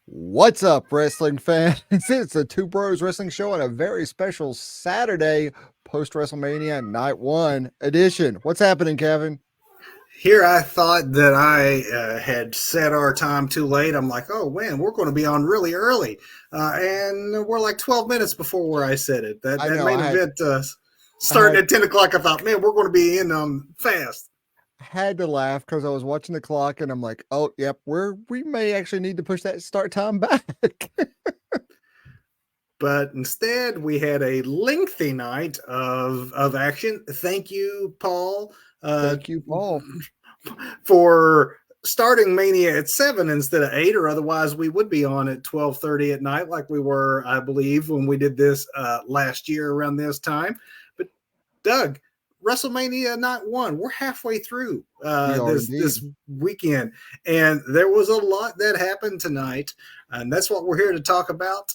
What's up, wrestling fans? It's a Two Bros Wrestling Show on a very special Saturday post WrestleMania Night 1 edition. What's happening, Kevin? Here I thought that I had set our time too late. I'm like, oh man, we're going to be on really early, and we're like 12 minutes before where I said it. That I that know main I had event I starting had at 10 o'clock. I thought, man, we're going to be in fast. had to laugh because I was watching the clock and I'm like, oh, yep, we may actually need to push that start time back. But instead, we had a lengthy night of action. Thank you, Paul, uh, Thank you, Paul. for starting Mania at 7 instead of 8, or otherwise we would be on at 12:30 at night, like we were, I believe, when we did this last year around this time. But Doug, WrestleMania Night 1, we're halfway through We are this indeed. weekend, and there was a lot that happened tonight, and that's what we're here to talk about.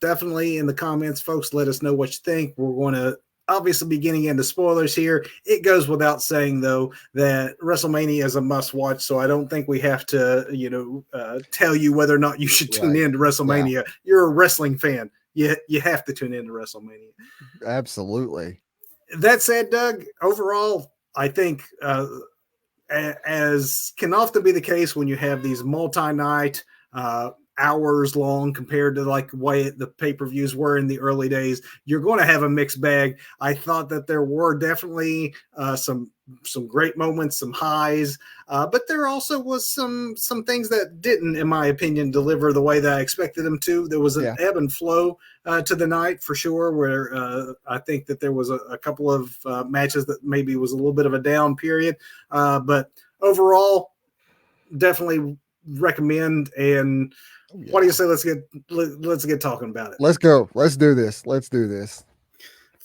Definitely in the comments, folks, let us know what you think. We're going to obviously be getting into spoilers here. It goes without saying, though, that WrestleMania is a must watch. So I don't think we have to, tell you whether or not you should tune Right. in to Yeah, WrestleMania. You're a wrestling fan. You have to tune in to WrestleMania. absolutely. That said, Doug, overall, I think as can often be the case when you have these multi-night hours long compared to like the way the pay-per-views were in the early days, you're going to have a mixed bag. I thought that there were definitely some great moments, some highs, but there also was some things that didn't, in my opinion, deliver the way that I expected them to. There was an Yeah. ebb and flow to the night for sure, where I think that there was a couple of matches that maybe was a little bit of a down period, but overall, definitely recommend. And Oh, what do you yeah. say? Let's get talking about it. Let's go. Let's do this. Let's do this.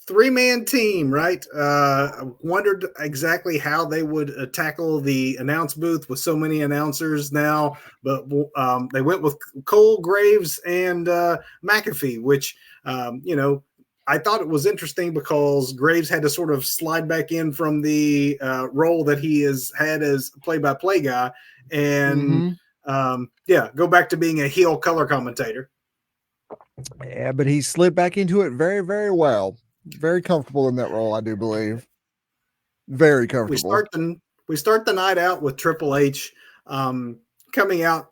3-man team, right? I wondered exactly how they would tackle the announce booth with so many announcers now, but they went with Cole, Graves, and McAfee, which I thought it was interesting because Graves had to sort of slide back in from the role that he has had as play-by-play guy, and Hmm. go back to being a heel color commentator. Yeah, but he slid back into it very, very well. Very comfortable in that role, I do believe. Very we comfortable. start the we start the night out with Triple H coming out.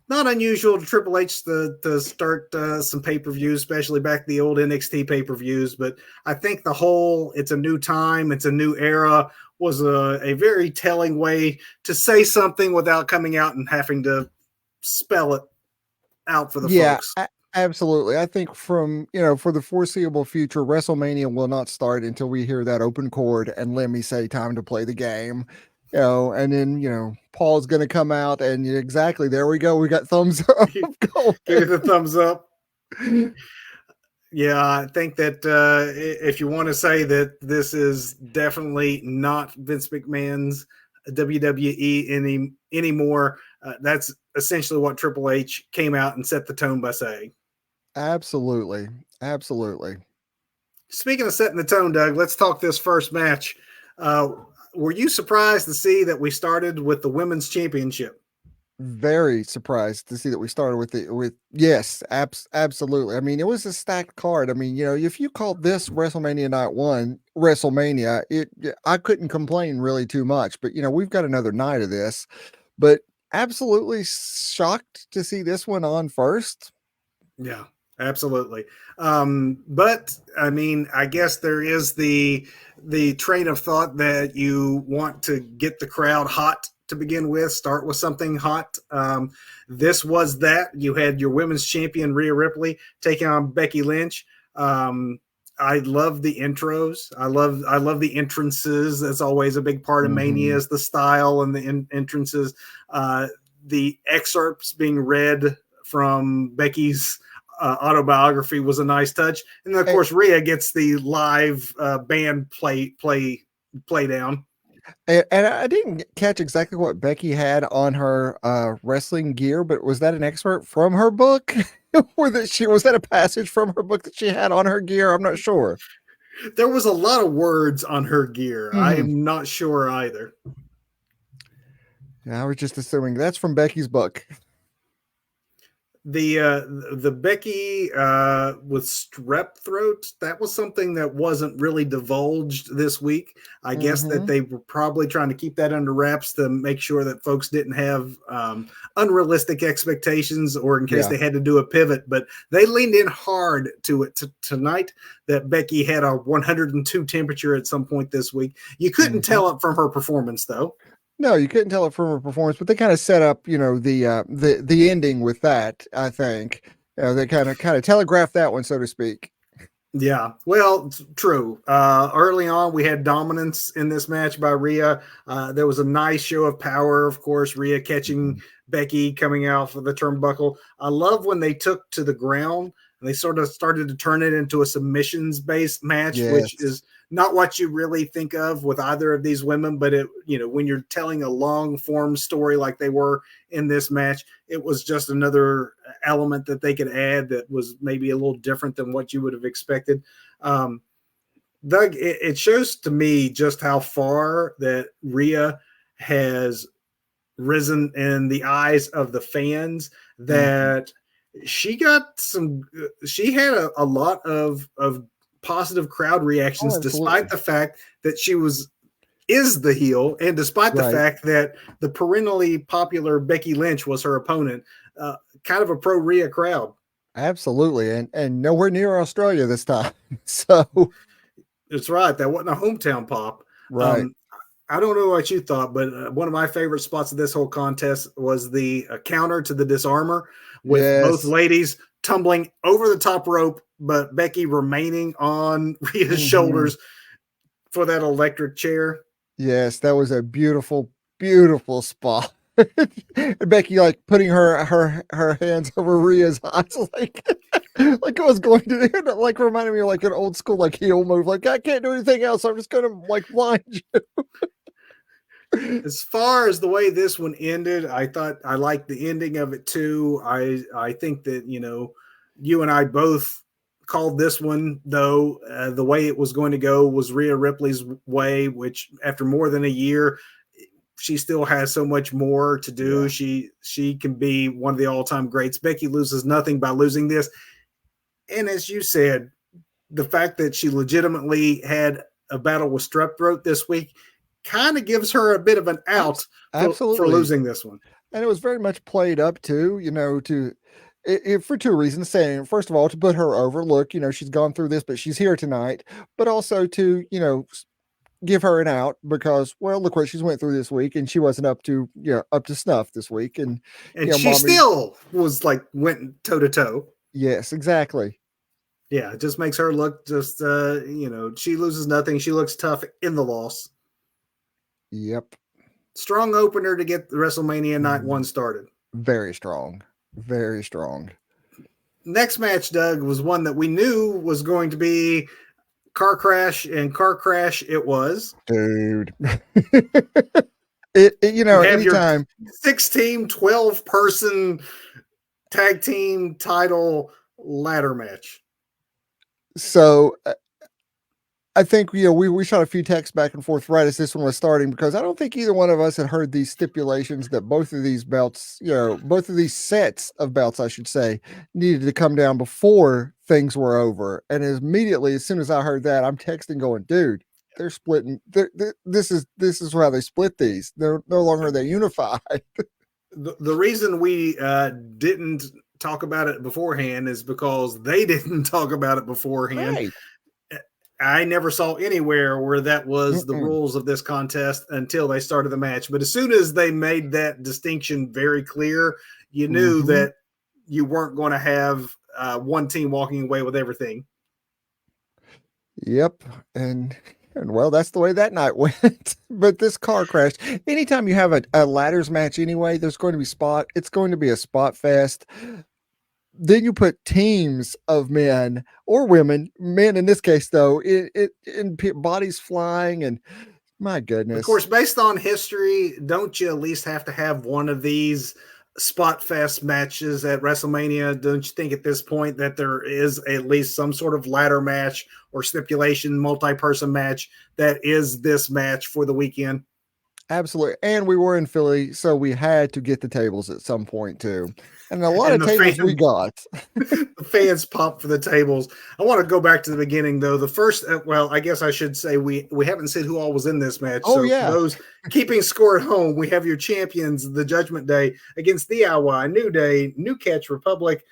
Not unusual to Triple H to start some pay per views, especially back the old NXT pay per views. But I think the whole "it's a new time, it's a new era" was a very telling way to say something without coming out and having to spell it out for the Yeah, folks. absolutely. I think for the foreseeable future, WrestleMania will not start until we hear that open chord and let me say time to play the game. And then, Paul's going to come out and exactly there we go. We got thumbs up Give going. it the thumbs up. Yeah, I think that if you want to say that this is definitely not Vince McMahon's WWE anymore, that's essentially what Triple H came out and set the tone by saying. Absolutely. Absolutely. Speaking of setting the tone, Doug, let's talk this first match. Uh, were you surprised to see that we started with the women's championship? Very surprised to see that we started with yes, absolutely. I mean, it was a stacked card. I mean, if you called this WrestleMania Night 1 WrestleMania, I couldn't complain really too much. But we've got another night of this. But absolutely shocked to see this one on first. Yeah, absolutely. But I mean, I guess there is the train of thought that you want to get the crowd hot to begin with. Start with something hot. This was that you had your women's champion Rhea Ripley taking on Becky Lynch. I love the intros. I love the entrances. That's always a big part of Mania Hmm. is the style and the entrances. The excerpts being read from Becky's autobiography was a nice touch, and then of course Rhea gets the live band play down. And I didn't catch exactly what Becky had on her wrestling gear, but was that an excerpt from her book? Or was that a passage from her book that she had on her gear? I'm not sure. There was a lot of words on her gear. I Hmm. am not sure either. Yeah, I was just assuming that's from Becky's book. The Becky with strep throat, that was something that wasn't really divulged this week. I guess that Mm-hmm. they were probably trying to keep that under wraps to make sure that folks didn't have unrealistic expectations, or in case Yeah. they had to do a pivot. But they leaned in hard to it tonight, that Becky had a 102 temperature at some point this week. You couldn't Mm-hmm. tell it from her performance, though. No, you couldn't tell it from her performance, but they kind of set up, the ending with that. I think they kind of telegraphed that one, so to speak. Yeah, well, true. Early on, we had dominance in this match by Rhea. There was a nice show of power, of course. Rhea catching Mhm. Becky coming out of the turnbuckle. I love when they took to the ground and they sort of started to turn it into a submissions based match, which Yes. is not what you really think of with either of these women. But when you're telling a long form story like they were in this match, it was just another element that they could add that was maybe a little different than what you would have expected. Um, Doug, it shows to me just how far that Rhea has risen in the eyes of the fans, Hmm. that she had a lot of positive crowd Oh, reactions, despite absolutely. the fact that she is the heel, and despite the Right. fact that the perennially popular Becky Lynch was her opponent. uh, Kind of a pro Rhea crowd. Absolutely. And nowhere near Australia this time. So, It's right, that wasn't a hometown pop. right. um, I don't know what you thought, but one of my favorite spots of this whole contest was the counter to the disarmor, with both Yes. ladies tumbling over the top rope, but Becky remaining on Rhea's Hmm. shoulders for that electric chair. Yes, that was a beautiful, beautiful spot. And Becky like putting her hands over Rhea's eyes like like it was going to like reminding me of like an old school like heel move. Like I can't do anything else. I'm just gonna like blind you. As far as the way this one ended, I thought I liked the ending of it too. I think that you and I both called this one, though. The way it was going to go was Rhea Ripley's way, which after more than a year, she still has so much more to do. Yeah. She can be one of the all time greats. Becky loses nothing by losing this, and as you said, the fact that she legitimately had a battle with strep throat this week kind of gives her a bit of an out for Absolutely. losing this one. And it was very much played up too, to for two reasons. Saying, first of all, to put her over. Look, she's gone through this, but she's here tonight. But also to, give her an out because, well, look what she's went through this week, and she wasn't up to snuff this week. And And she mommy, still was like went toe to toe. yes, exactly. Yeah, it just makes her look just she loses nothing. She looks tough in the loss. Yep. Strong opener to get the WrestleMania night one Mhm. started. Very strong. Very strong. Next match, Doug, was one that we knew was going to be car crash, and car crash it was. Dude. You have your Anytime. 16, 12 person tag team title ladder match. So I think we shot a few texts back and forth right as this one was starting because I don't think either one of us had heard these stipulations that both of these belts, both of these sets of belts, I should say, needed to come down before things were over. And immediately, as soon as I heard that, I'm texting, going, "Dude, they're splitting. This is how they split these. They're no longer they unified." The reason we didn't talk about it beforehand is because they didn't talk about it beforehand. Right. I never saw anywhere where that was the Mm-mm. rules of this contest until they started the match. But as soon as they made that distinction very clear, you knew Mm-hmm. that you weren't going to have one team walking away with everything. Yep. And well, that's the way that night went. But this car crash, anytime you have a ladders match anyway, there's going to be it's going to be a spot fest. Then you put teams of men or women, men in this case though, bodies flying, and my Of goodness. course, based on history, don't you at least have to have one of these spot fest matches at WrestleMania? Don't you think at this point that there is at least some sort of ladder match or stipulation multi person match that is this match for the weekend? Absolutely. And we were in Philly, so we had to get the tables at some point too. And a lot And of the tables we fan got. the fans pop for the tables. I want to go back to the beginning though. The first, well, I guess I should say we haven't said who all was in this match. Oh So for yeah. those keeping score at home, we have your champions, the Judgment Day against DIY, New Day, New Catch Republic,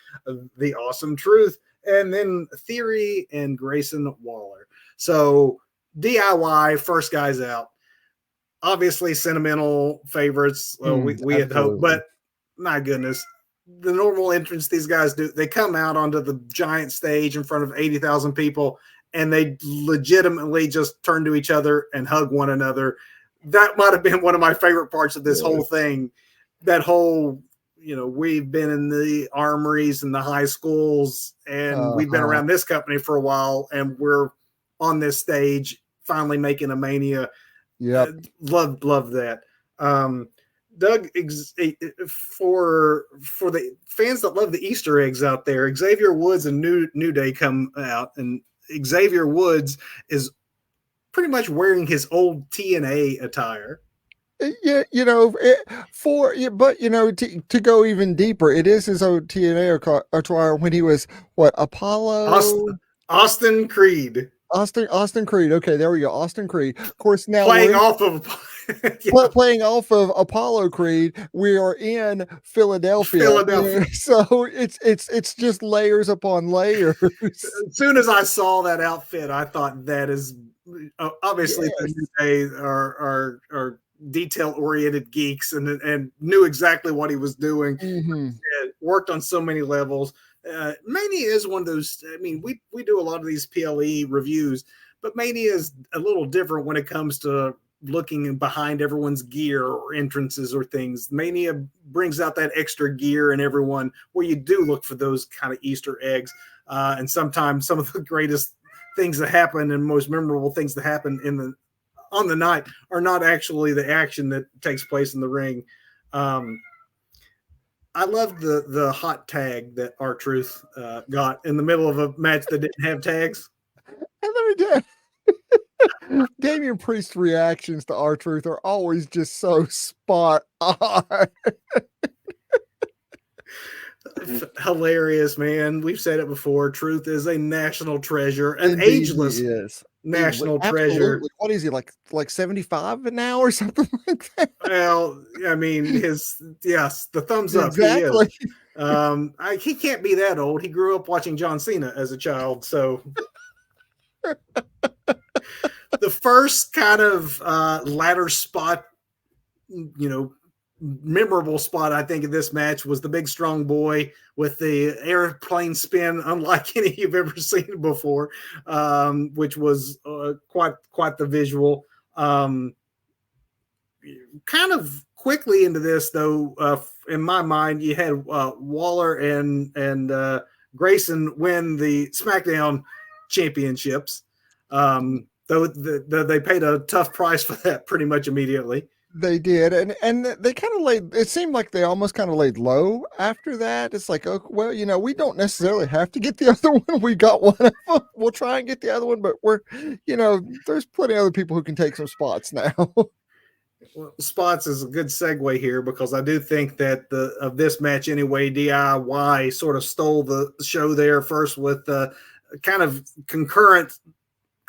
the Awesome Truth, and then Theory and Grayson Waller. So DIY first guys out. Obviously, sentimental favorites. We had hoped, Absolutely. but my goodness, the normal entrance these guys do, they come out onto the giant stage in front of 80,000 people and they legitimately just turn to each other and hug one another. That might have been one of my favorite parts of this whole Yes. thing. That whole, we've been in the armories and the high schools and we've been Uh-huh. around this company for a while and we're on this stage finally making a Mania. uh, Yep. love that. Um, Doug, for the fans that love the Easter eggs out there, Xavier Woods and New Day come out, and Xavier Woods is pretty much wearing his old TNA attire. Yeah, but to go even deeper, it is his own TNA attire when he was what Austin, Apollo Austin Creed Austin Creed. Okay, there we go, Austin Creed. Of course, now we're playing in off of yeah, playing off of Apollo Creed. We are in Philadelphia, Philadelphia. so it's just layers upon layers. As soon as I saw that outfit, I thought that is obviously the Yes. New Day are detail oriented geeks and knew exactly what he was doing. Hmm. It worked on so many levels. Mania is one of those. I mean, we do a lot of these PLE reviews, but Mania is a little different when it comes to looking behind everyone's gear or entrances or things. Mania brings out that extra gear in everyone where you do look for those kind of Easter eggs. And sometimes some of the greatest things that happen and most memorable things that happen in the on the night are not actually the action that takes place in the ring. Um, I love the hot tag that R-Truth got in the middle of a match that didn't have tags. And let me tell you, Damian Priest's reactions to our truth are always just so spot on. Hilarious, man. We've said it before. Truth is a national treasure, an Indeed, he ageless is. national treasure. Absolutely. What is he like 75 now or something like that? Well, I mean, yes, the thumbs up. He is. Exactly. He can't be that old. He grew up watching John Cena as a child, so the first kind of ladder spot, memorable spot I think in this match was the big strong boy with the airplane spin, unlike any you've ever seen before, which was quite the visual. Kind of quickly into this though, in my mind, you had Waller and Grayson win the SmackDown championships. Though they paid a tough price for that pretty much immediately. They did, and they kind of laid. It seemed like they almost kind of laid low after that. It's like, oh well, we don't necessarily have to get the other one. We got one of them. We'll try and get the other one, but there's plenty of other people who can take some spots now. Well, spots is a good segue here because I do think that of this match anyway, DIY sort of stole the show there first with kind of concurrent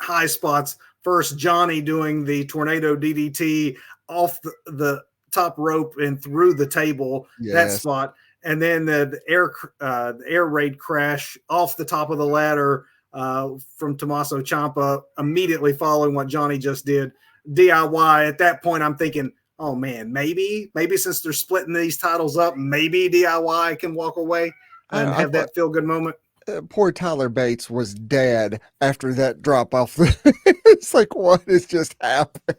high spots. First, Johnny doing the tornado DDT off the top rope and through the table, that Yes, spot, and then the air raid crash off the top of the ladder from Tommaso Ciampa, immediately following what Johnny just did. DIY at that point, I'm thinking, oh man, maybe since they're splitting these titles up, maybe DIY can walk away and I have thought that feel good moment. poor Tyler Bates was dead after that drop off. It's like, what has just happened?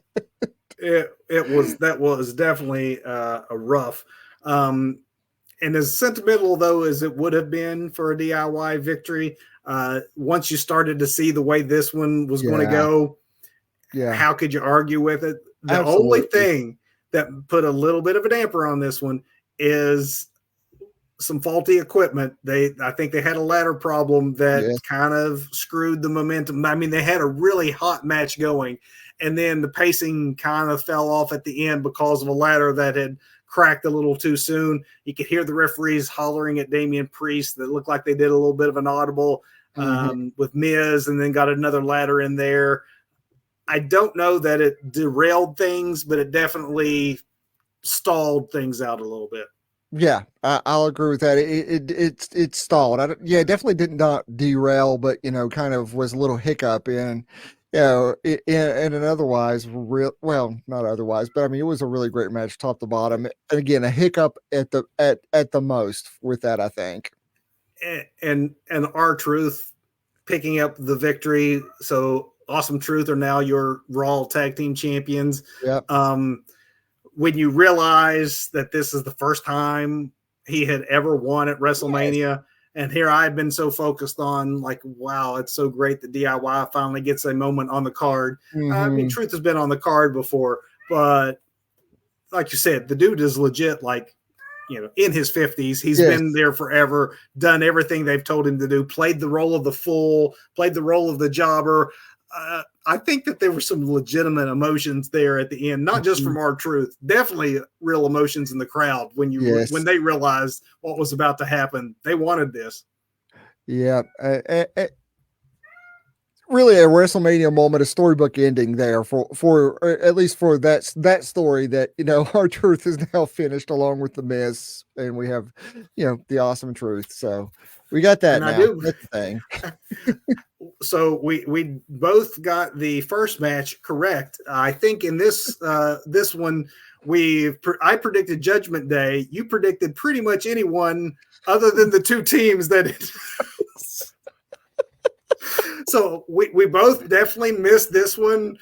That was definitely a rough. And as sentimental though as it would have been for a DIY victory, once you started to see the way this one was going to Yeah, go, yeah, how could you argue with it? The only absolutely. thing that put a little bit of a damper on this one is some faulty equipment. I think they had a ladder problem that Yes, kind of screwed the momentum. I mean, they had a really hot match going, and then the pacing kind of fell off at the end because of a ladder that had cracked a little too soon. You could hear the referees hollering at Damian Priest that looked like they did a little bit of an audible Mhm. with Miz, and then got another ladder in there. I don't know that it derailed things, but it definitely stalled things out a little bit. Yeah, I'll agree with that. It stalled. Yeah, it definitely did not derail, but kind of was a little hiccup in, in an otherwise real well, not otherwise, but I mean, it was a really great match, top to bottom. And again, a hiccup at the most with that, I think. And R-Truth picking up the victory. So Awesome Truth are now your Raw Tag Team Champions. Yep. Um, when you realize that this is the first time he had ever won at Yes. WrestleMania, and here I've been so focused on like, wow, it's so great that DIY finally gets a moment on the card. I mean, Hmm. Truth has been on the card before, but like you said, the dude is legit. Like, in his 50s, he's Yes. been there forever, done everything they've told him to do, played the role of the fool, played the role of the jobber. I think that there were some legitimate emotions there at the end, not just Mhm. from R-Truth, definitely real emotions in the crowd when Yes. they realized what was about to happen. They wanted this. Yeah. Really a WrestleMania moment, a storybook ending there for at least for that story that our truth is now finished along with the Miz, and we have the awesome truth. So we got that And I now. do. That's the thing. So we both got the first match correct. I think in this one I predicted Judgment Day. You predicted pretty much anyone other than the two teams that. So we both definitely missed this one.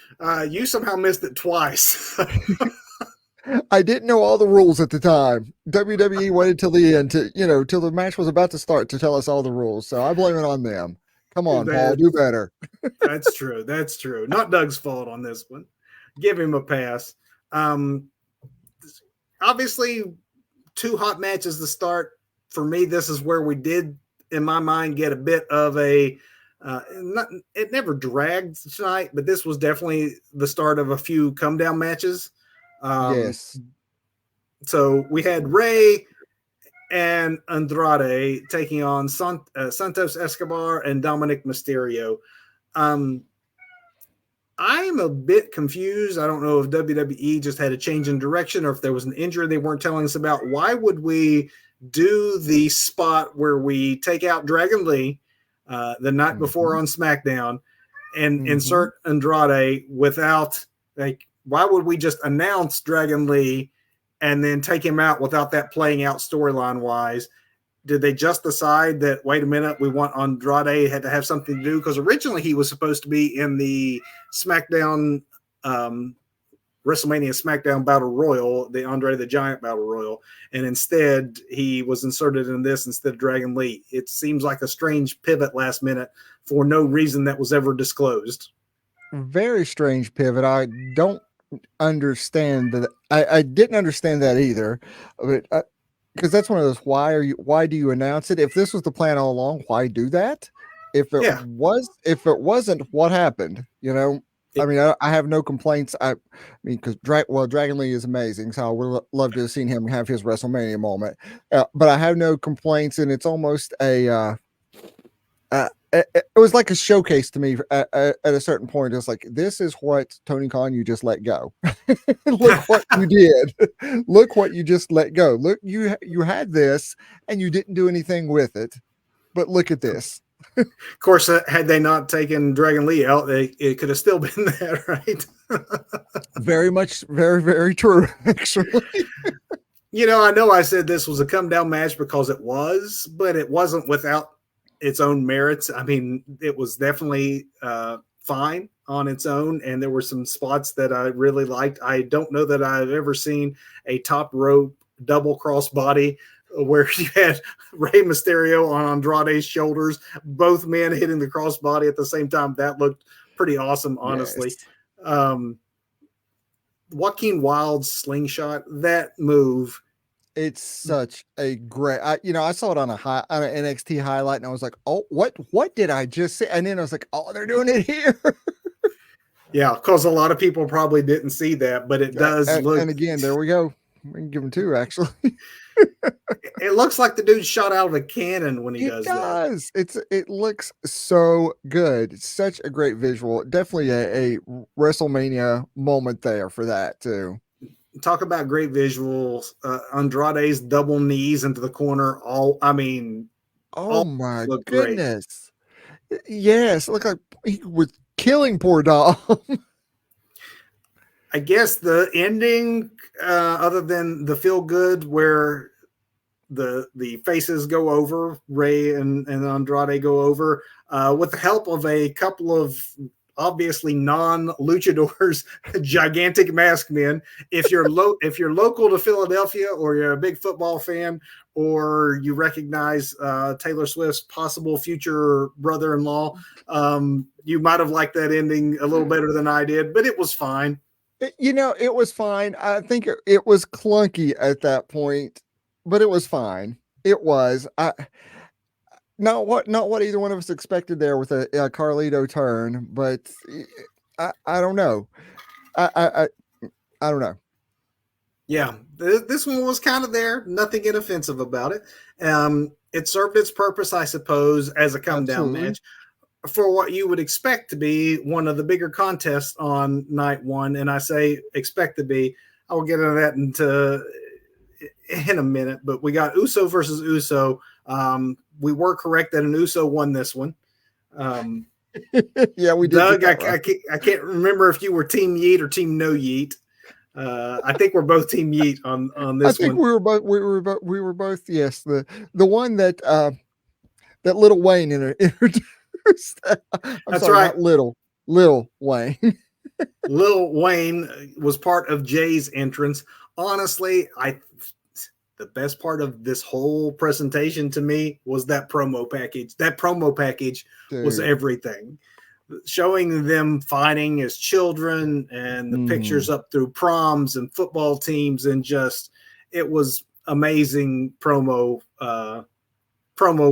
You somehow missed it twice. I didn't know all the rules at the time. WWE waited till the end to till the match was about to start to tell us all the rules. So I blame it on them. Come on, Paul, that do better. that's true. That's true. Not Doug's fault on this one. Give him a pass. Um, Obviously, two hot matches to start. For me, this is where we did, in my mind, get a bit of a. Not, it never dragged tonight, but this was definitely the start of a few come down matches. Um, Yes. so we had Ray and Andrade taking on Santos Escobar and Dominic Mysterio. Um, I'm a bit confused. I don't know if WWE just had a change in direction or if there was an injury they weren't telling us about. Why would we do the spot where we take out Dragon Lee the night before Hmm. on SmackDown and Hmm. insert Andrade without, like, why would we just announce Dragon Lee and then take him out without that playing out storyline wise? Did they just decide that, wait a minute, we want Andrade had to have something to do? Because originally he was supposed to be in the SmackDown um, WrestleMania SmackDown Battle Royal, the Andre the Giant Battle Royal, and instead he was inserted in this instead of Dragon Lee. It seems like a strange pivot last minute for no reason that was ever disclosed. Very strange pivot. I don't understand that. I didn't understand that either. But because that's one of those, why do you announce it? If this was the plan all along, why do that? Yeah. If it wasn't, what happened? I It, mean, I have no complaints. I mean, because Dragon Lee is amazing, so I would love to have seen him have his WrestleMania moment. But I have no complaints, and it's almost it was like a showcase to me at a certain point. It's like, this is what, Tony Khan, you just let go. Look what you did. Look what you just let go. Look, you had this and you didn't do anything with it. But look at this. of course, had they not taken Dragon Lee out, it could have still been that, right? Very much, very, very true, actually. I know I said this was a come down match because it was, but it wasn't without its own merits. I mean, it was definitely fine on its own, and there were some spots that I really liked. I don't know that I've ever seen a top rope double cross body where you had Rey Mysterio on Andrade's shoulders, both men hitting the crossbody at the same time. That looked pretty awesome, honestly. Yes. Um, Joaquin Wild's slingshot, that move. It's such a great, I saw it on on an NXT highlight, and I was like, oh, what did I just say? And then I was like, oh, they're doing it here. Yeah, because a lot of people probably didn't see that, but it does look. And again, there we go. We can give him two actually. It looks like the dude shot out of a cannon when he It does that. does. It looks so good. It's such a great visual. Definitely a WrestleMania moment there for that too. Talk about great visuals. Andrade's double knees into the corner. Oh All my look great. goodness. Yes, look like he was killing poor Dom. I guess the ending, other than the feel good where the faces go over, Ray and Andrade go over, with the help of a couple of obviously non luchadors, gigantic mask men. If you're local to Philadelphia, or you're a big football fan, or you recognize Taylor Swift's possible future brother-in-law, you might have liked that ending a little better than I did, but it was fine. It was fine. I think it was clunky at that point, but it was fine. It was. Not what either one of us expected there with a Carlito turn, but I don't know. I I I, I don't know. Yeah, this one was kind of there. Nothing inoffensive about it. It served its purpose, I suppose, as a come down Absolutely. match for what you would expect to be one of the bigger contests on night one. And I say expect to be. I will get into that in a minute. But we got Uso versus Uso. We were correct that an Uso won this one. Um, Yeah, we did get Doug, that right. I can't remember if you were Team Yeet or Team No Yeet. I think we're both Team Yeet on I this think one. we were both yes, the one that little Wayne introduced. I'm That's sorry, right. not little Wayne. Lil Wayne was part of Jay's entrance. Honestly, I the best part of this whole presentation to me was that promo package. That promo package was Dude. everything. Showing them fighting as children and the pictures Mhm. up through proms and football teams, and just it was amazing promo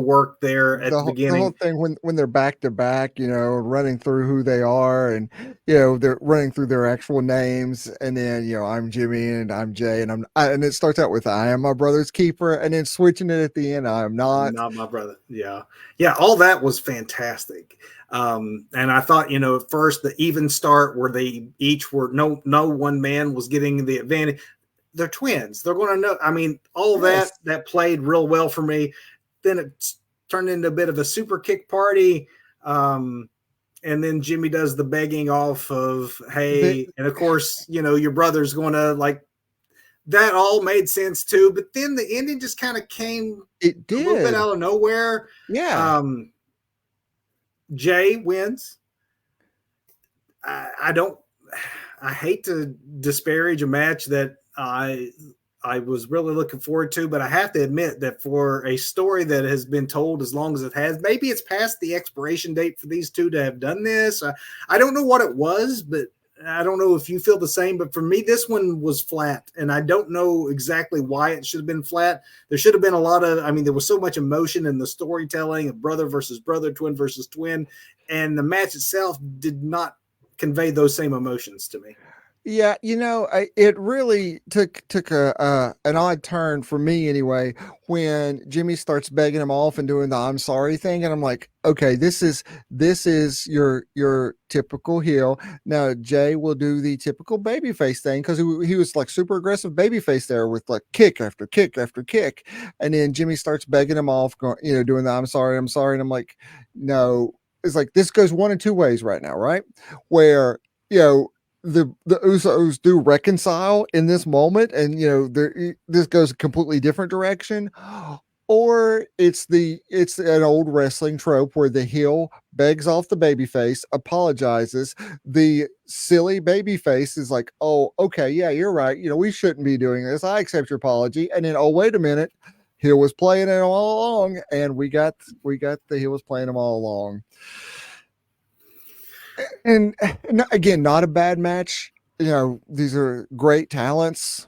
work there at the The whole beginning. thing when they're back to back, running through who they are, and they're running through their actual names, and then I'm Jimmy and I'm Jay, and it starts out with I am my brother's keeper, and then switching it at the end, I am not. Not my brother. Yeah. Yeah. All that was fantastic. And I thought, at first the even start where they each were no one man was getting the advantage. They're twins. They're going to know. I mean, all Yes, that played real well for me. Then it turned into a bit of a super kick party. Um, and then Jimmy does the begging off of, the, hey, and of course, your brother's going to like, that all made sense too. But then the ending just kind of came it a little bit did. out of nowhere. Yeah, Um, Jay wins. I don't. I hate to disparage a match that I was really looking forward to, but I have to admit that for a story that has been told as long as it has, maybe it's past the expiration date for these two to have done this. I don't know what it was, but I don't know if you feel the same. But for me, this one was flat, and I don't know exactly why it should have been flat. There should have been a lot of, I mean, there was so much emotion in the storytelling of brother versus brother, twin versus twin, and the match itself did not convey those same emotions to me. yeah, it really took a an odd turn for me anyway when Jimmy starts begging him off and doing the "I'm sorry" thing, and I'm like, okay, this is your typical heel. Now Jay will do the typical babyface thing because he was like super aggressive babyface there with like kick after kick after kick, and then Jimmy starts begging him off, going, doing the I'm sorry," and I'm like, no, it's like this goes one of two ways right now, right? Where you know the Usos do reconcile in this moment, and this goes a completely different direction, or it's an old wrestling trope where the heel begs off the babyface, apologizes, the silly babyface is like, oh, okay, yeah, you're right, we shouldn't be doing this, I accept your apology, and then, oh, wait a minute, heel was playing it all along, and we got the heel was playing them all along. And again, not a bad match. These are great talents,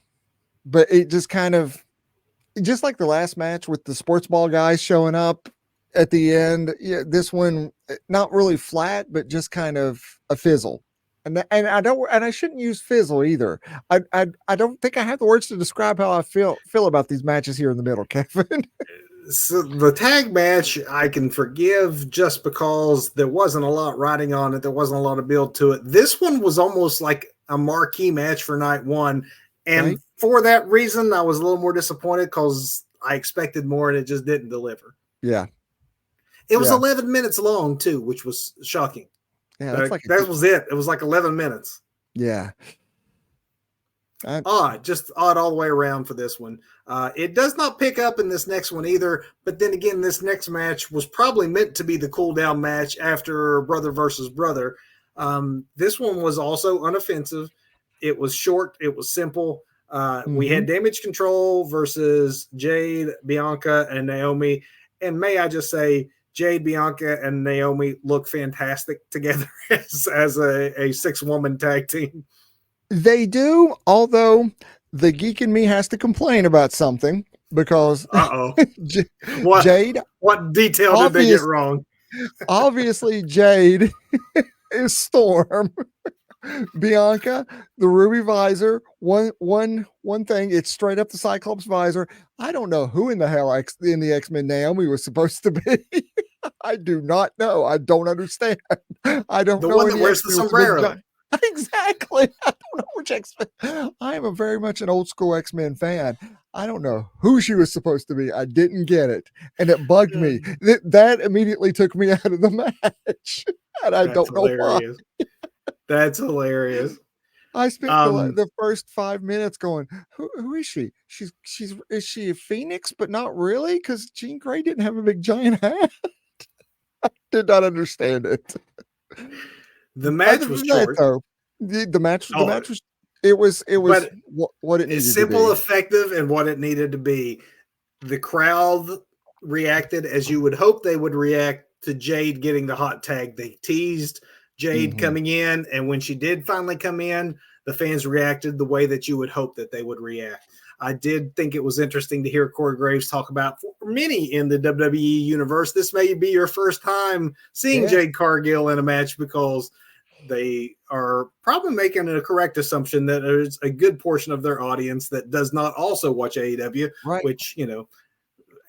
but it just kind of just like the last match with the sports ball guys showing up at the end. Yeah, this one not really flat, but just kind of a fizzle. and I don't and I shouldn't use fizzle either. I don't think I have the words to describe how I feel about these matches here in the middle, Kevin. So the tag match I can forgive just because there wasn't a lot riding on it. There wasn't a lot of build to it. This one was almost like a marquee match for night one. And Right? for that reason, I was a little more disappointed because I expected more and it just didn't deliver. Yeah. It was Yeah. 11 minutes long, too, which was shocking. Yeah, that's like That was it. It was like 11 minutes. yeah. Odd, just odd all the way around for this one. It does not pick up in this next one either. But then again, this next match was probably meant to be the cool down match after brother versus brother. This one was also unoffensive. It was short. It was simple. We had Damage Control versus Jade, Bianca, and Naomi. And may I just say, Jade, Bianca, and Naomi look fantastic together as a 6-woman tag team. They do, although the geek in me has to complain about something because Jade, what detail did they get wrong? Obviously, Jade is Storm. Bianca, the ruby visor, one thing, it's straight up the Cyclops visor. I don't know who in the hell in the X-Men Naomi was supposed to be. I do not know. I don't understand. I don't the know one that any wears the sombrero. Exactly. I don't know which X-Men. I am a very much an old school X-Men fan. I don't know who she was supposed to be. I didn't get it. And it bugged me. That immediately took me out of the match. And I don't know why. That's hilarious. I spent the first 5 minutes going, who is she? Is she a Phoenix, but not really? Because Jean Grey didn't have a big giant hat. I did not understand it. The match was short, though. The match was it was what it needed to be. Simple, effective, and what it needed to be. The crowd reacted as you would hope they would react to Jade getting the hot tag. They teased Jade coming in, and when she did finally come in, the fans reacted the way that you would hope that they would react. I did think it was interesting to hear Corey Graves talk about, for many in the WWE universe, this may be your first time seeing Jade Cargill in a match, because they are probably making a correct assumption that there's a good portion of their audience that does not also watch AEW, which,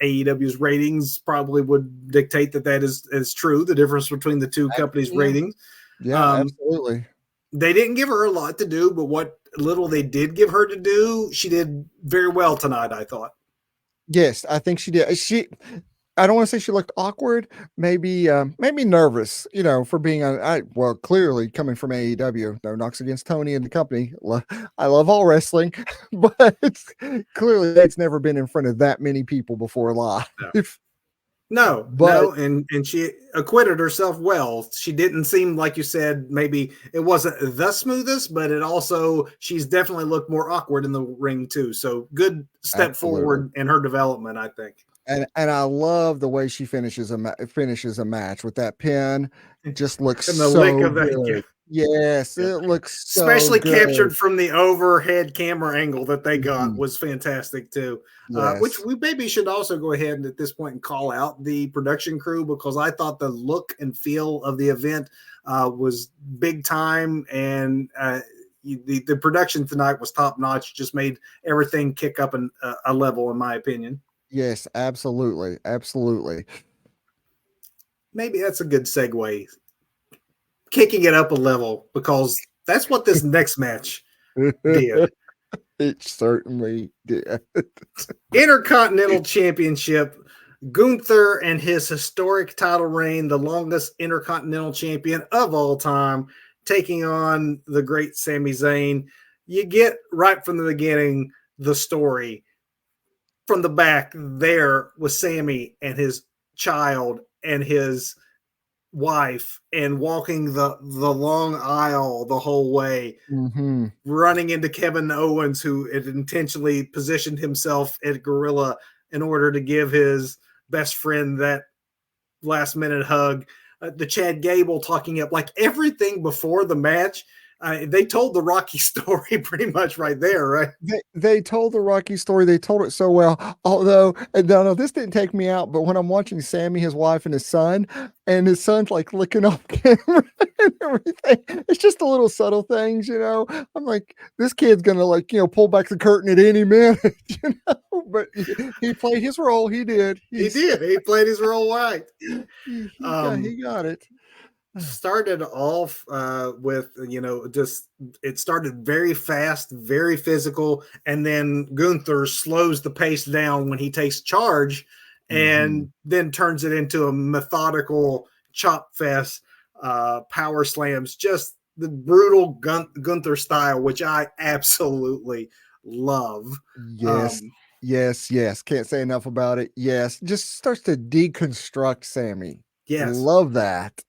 AEW's ratings probably would dictate that is true, the difference between the two companies' ratings. Yeah, absolutely. They didn't give her a lot to do, but what little they did give her to do, she did very well tonight, I thought. Yes, I think she did. I don't want to say she looked awkward, maybe nervous, for being well, clearly coming from AEW. No knocks against Tony and the company. I love all wrestling, but clearly it's never been in front of that many people before live. No, and she acquitted herself well. She didn't seem, like you said, maybe it wasn't the smoothest, but she's definitely looked more awkward in the ring too. So good step forward in her development, I think. And I love the way she finishes a match with that pin. Just looks and the so lick of good. Yes, it looks so especially good. Captured from the overhead camera angle that they got was fantastic too. Yes. Which we maybe should also go ahead at this point and call out the production crew, because I thought the look and feel of the event was big time, and the production tonight was top notch. Just made everything kick up a level, in my opinion. Yes, absolutely. Absolutely. Maybe that's a good segue. Kicking it up a level, because that's what this next match did. It certainly did. Intercontinental Championship. Gunther and his historic title reign, the longest Intercontinental Champion of all time, taking on the great Sami Zayn. You get right from the beginning the story. From the back, there was Sami and his child and his wife, and walking the long aisle the whole way, running into Kevin Owens, who had intentionally positioned himself at Gorilla in order to give his best friend that last minute hug. The Chad Gable talking up, like everything before the match They told the Rocky story pretty much right there, right? They told the Rocky story. They told it so well. Although, and no, this didn't take me out. But when I'm watching Sammy, his wife, and his son's like looking off camera and everything, it's just the little subtle things, you know. I'm like, this kid's gonna like, you know, pull back the curtain at any minute, you know. But he played his role. He did. He did. He played his role right. He got it. Started off with, just it started very fast, very physical, and then Gunther slows the pace down when he takes charge, and then turns it into a methodical chop fest, power slams, just the brutal Gunther style, which I absolutely love. Yes. Yes. Can't say enough about it. Yes. Just starts to deconstruct Sammy. Yes. Love that.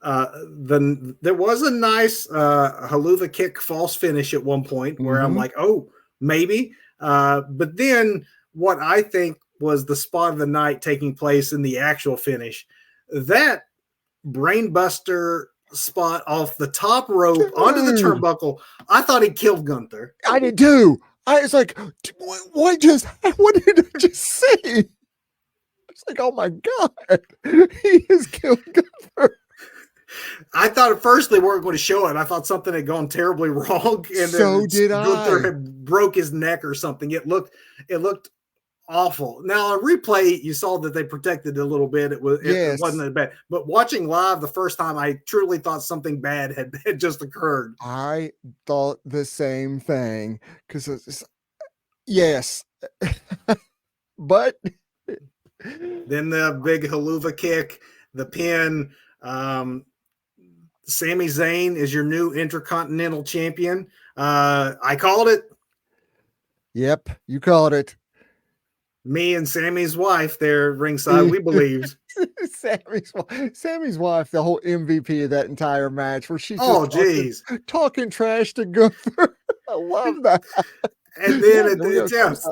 There was a nice haluva kick false finish at one point where I'm like, oh, maybe. But then what I think was the spot of the night taking place in the actual finish, that brainbuster spot off the top rope onto the turnbuckle, I thought he killed Gunther. I did too. I was like, what did I just see? It's like, oh my God, he has killed Gunther. I thought at first they weren't going to show it. I thought something had gone terribly wrong, and so did Gunther I. had broke his neck or something. It looked awful. Now on replay, you saw that they protected it a little bit. It wasn't that bad. But watching live the first time, I truly thought something bad had just occurred. I thought the same thing because yes, but then the big haluva kick, the pin. Sami Zayn is your new Intercontinental Champion. I called it. Yep, you called it. Me and Sammy's wife there ringside, we believed. Sammy's wife, the whole MVP of that entire match, where she's talking trash to Gunther. I love that. And then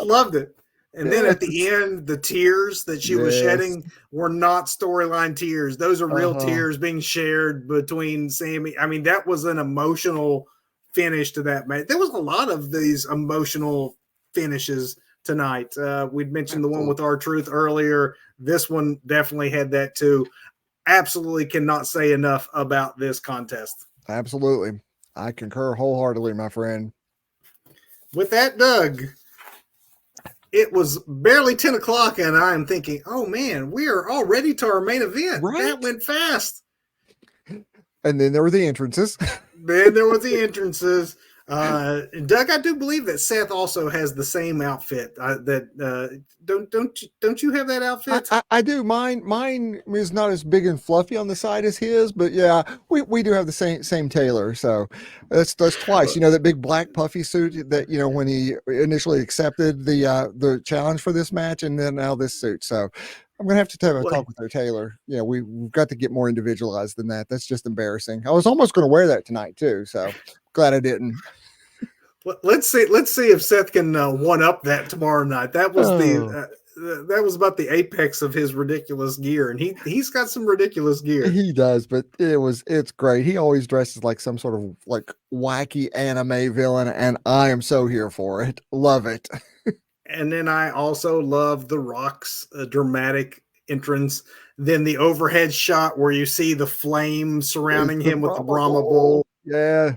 loved it. And then at the end, the tears that she was shedding were not storyline tears. Those are real tears being shared between Sammy. I mean, that was an emotional finish to that match. There was a lot of these emotional finishes tonight. We'd mentioned the one with R-Truth earlier. This one definitely had that too. Absolutely cannot say enough about this contest. Absolutely. I concur wholeheartedly, my friend. With that, Doug, it was barely 10 o'clock, and I'm thinking, oh, man, we are already to our main event. Right? That went fast. And then there were the entrances. Doug, I do believe that Seth also has the same outfit. Don't you have that outfit? I do. Mine is not as big and fluffy on the side as his, but yeah, we do have the same tailor. So that's twice. You know, that big black puffy suit that, you know, when he initially accepted the challenge for this match, and then now this suit. So I'm gonna have to have a talk with our tailor. Yeah, we've got to get more individualized than that. That's just embarrassing. I was almost going to wear that tonight too. So glad I didn't. Let's see if Seth can one up that tomorrow night. That was that was about the apex of his ridiculous gear, and he's got some ridiculous gear. He does, but it's great. He always dresses like some sort of like wacky anime villain, and I am so here for it. Love it. And then I also love The Rock's dramatic entrance. Then the overhead shot where you see the flame surrounding him with the Brahma Bull. Yeah.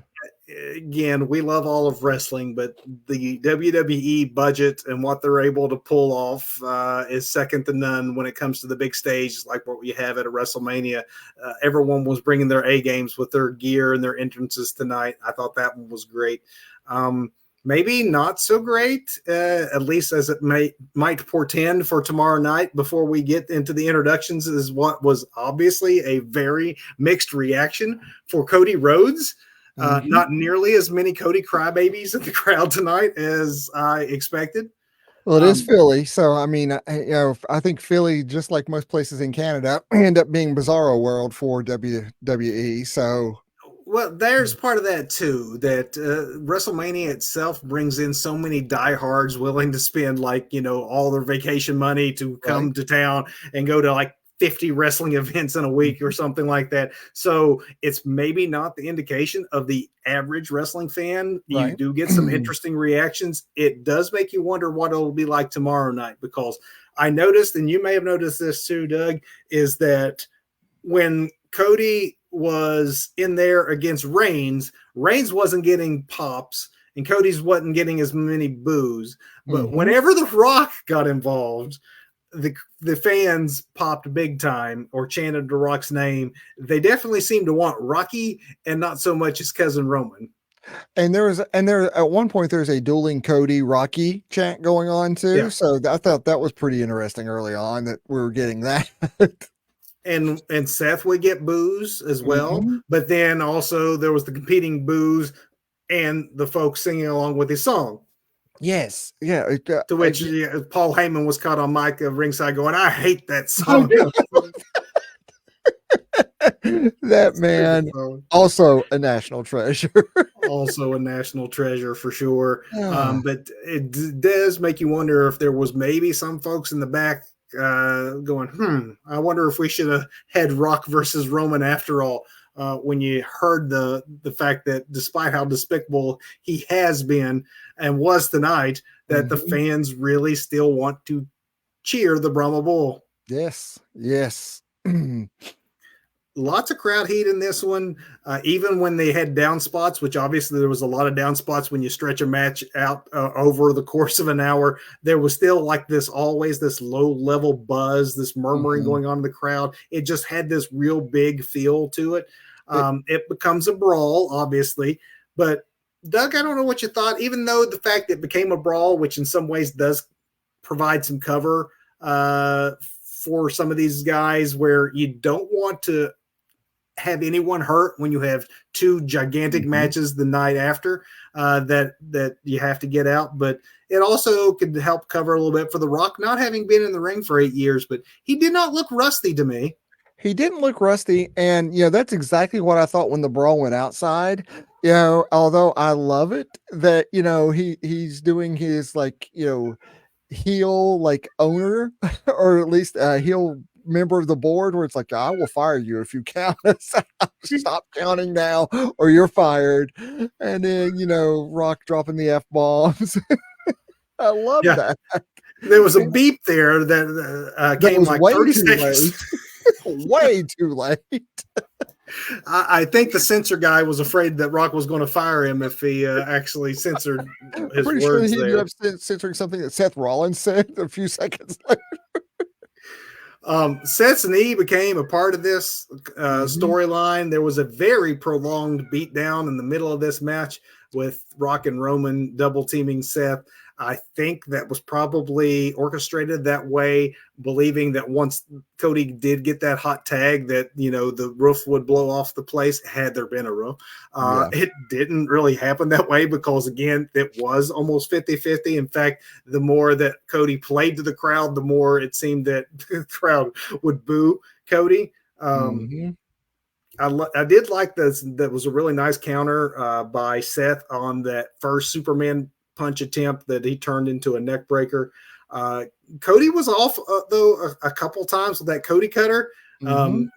Again, we love all of wrestling, but the WWE budget and what they're able to pull off is second to none when it comes to the big stage, like what we have at a WrestleMania. Everyone was bringing their A games with their gear and their entrances tonight. I thought that one was great. Maybe not so great, at least as it might portend for tomorrow night before we get into the introductions, is what was obviously a very mixed reaction for Cody Rhodes. Not nearly as many Cody crybabies in the crowd tonight as I expected. Well, it is Philly, so I mean, I think Philly, just like most places in Canada, end up being Bizarro World for WWE. So, well, there's part of that too. That WrestleMania itself brings in so many diehards willing to spend all their vacation money to come to town and go to like 50 wrestling events in a week or something like that. So it's maybe not the indication of the average wrestling fan. You Right. do get some interesting reactions. It does make you wonder what it'll be like tomorrow night, because I noticed, and you may have noticed this too, Doug, is that when Cody was in there against Reigns, Reigns wasn't getting pops and Cody's wasn't getting as many boos. But Mhm. whenever The Rock got involved, the fans popped big time or chanted The Rock's name. They definitely seemed to want Rocky and not so much his cousin Roman. And there at one point there's a dueling Cody Rocky chant going on too. Yeah. So I thought that was pretty interesting early on that we were getting that. And Seth would get boos as well, Mhm. but then also there was the competing boos and the folks singing along with his song. Yes. Yeah. To which Paul Heyman was caught on mic of ringside going, "I hate that I song." know. That Stupid man, song. also a national treasure. Also a national treasure for sure. Ah, But it does make you wonder if there was maybe some folks in the back going, I wonder if we should have had Rock versus Roman after all. When you heard the fact that despite how despicable he has been and was tonight, that the mhm. fans really still want to cheer the Brahma Bull. Yes. Yes. Lots of crowd heat in this one, even when they had down spots, which obviously there was a lot of down spots when you stretch a match out over the course of an hour. There was still like this always this low level buzz, this murmuring Mhm. going on in the crowd. It just had this real big feel to it. It It becomes a brawl, obviously, but Doug, I don't know what you thought, even though the fact it became a brawl, which in some ways does provide some cover for some of these guys where you don't want to have anyone hurt when you have two gigantic Mhm. matches the night after that you have to get out. But it also could help cover a little bit for The Rock not having been in the ring for 8 years, but he did not look rusty to me. He didn't look rusty, and, that's exactly what I thought when the brawl went outside. Although I love it that, he's doing his, like, heel, like, owner or at least a heel member of the board where it's like, "I will fire you if you count us out. Stop counting now or you're fired." And then, Rock dropping the F-bombs. I love Yeah, that. there was a beep there that That came was like way 30 too seconds. late. Way too late. I think the censor guy was afraid that Rock was going to fire him if he actually censored I'm his pretty sure words he ended there. up censoring something that Seth Rollins said a few seconds later. Seth's knee became a part of this Mhm. storyline. There was a very prolonged beatdown in the middle of this match with Rock and Roman double teaming Seth. I think that was probably orchestrated that way, believing that once Cody did get that hot tag, that the roof would blow off the place. Had there been a roof, Yeah. it didn't really happen that way because again, it was almost 50-50. In fact, the more that Cody played to the crowd, the more it seemed that the crowd would boo Cody. Um, Mhm. I did like this. That was a really nice counter by Seth on that first Superman punch attempt that he turned into a neck breaker. Uh, Cody was off though a couple times with that Cody cutter. Mhm. Um,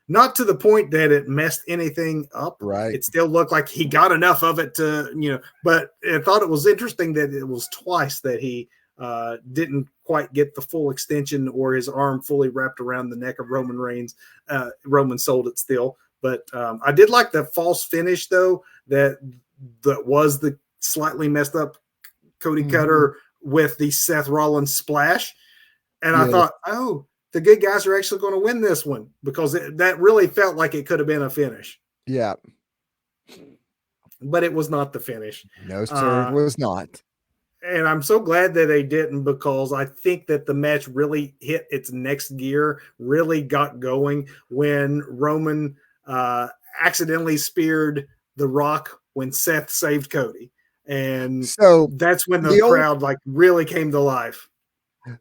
Not to the point that it messed anything up. Right. It still looked like he got enough of it to, but I thought it was interesting that it was twice that he didn't quite get the full extension or his arm fully wrapped around the neck of Roman Reigns. Roman sold it still, but I did like the false finish though. That was the slightly messed up Cody Mhm. Cutter with the Seth Rollins splash, and I Yes. thought, oh, the good guys are actually going to win this one because that really felt like it could have been a finish, Yeah. but it was not the finish. No, sir, it Uh, was not. and I'm so glad that they didn't because I think that the match really hit its next gear, really got going when Roman uh, accidentally speared The Rock when Seth saved Cody. And So, that's when the the old crowd like really came to life.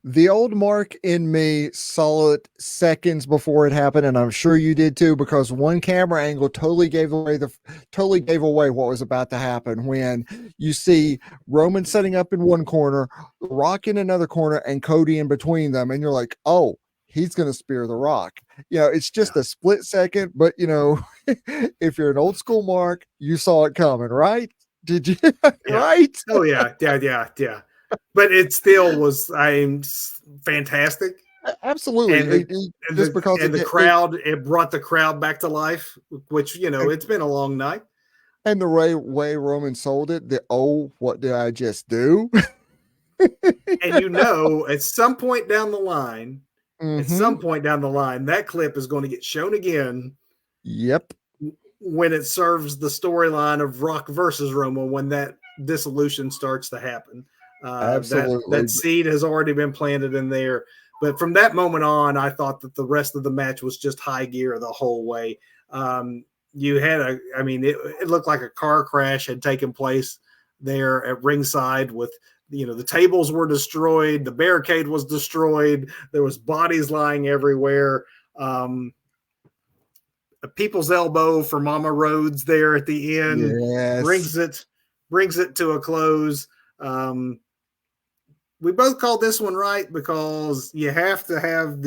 the old Mark in me saw it seconds before it happened, and I'm sure you did too, because one camera angle totally gave away what was about to happen when you see Roman setting up in one corner, Rock in another corner, and Cody in between them, and you're like, oh. he's going to spear The Rock. It's Yeah. just a split second, but if you're an old school Mark, you saw it coming, right? Did you? Yeah. Right? Oh yeah. Yeah. Yeah. Yeah. But it still was fantastic. Absolutely. And the Just because and the crowd, it brought the crowd back to life, which it's been a long night. and the way Roman sold it, what did I just do? And at some point down the line, Mm-hmm. that clip is going to get shown again Yep. when it serves the storyline of Rock versus Roman, when that dissolution starts to happen. That Absolutely. seed has already been planted in there. But from that moment on, I thought that the rest of the match was just high gear the whole way. You had it looked like a car crash had taken place there at ringside with, the tables were destroyed. The barricade was destroyed. There was bodies lying everywhere. A people's elbow for Mama Rhodes there at the end Yes. brings it to a close. We both called this one right because you have to have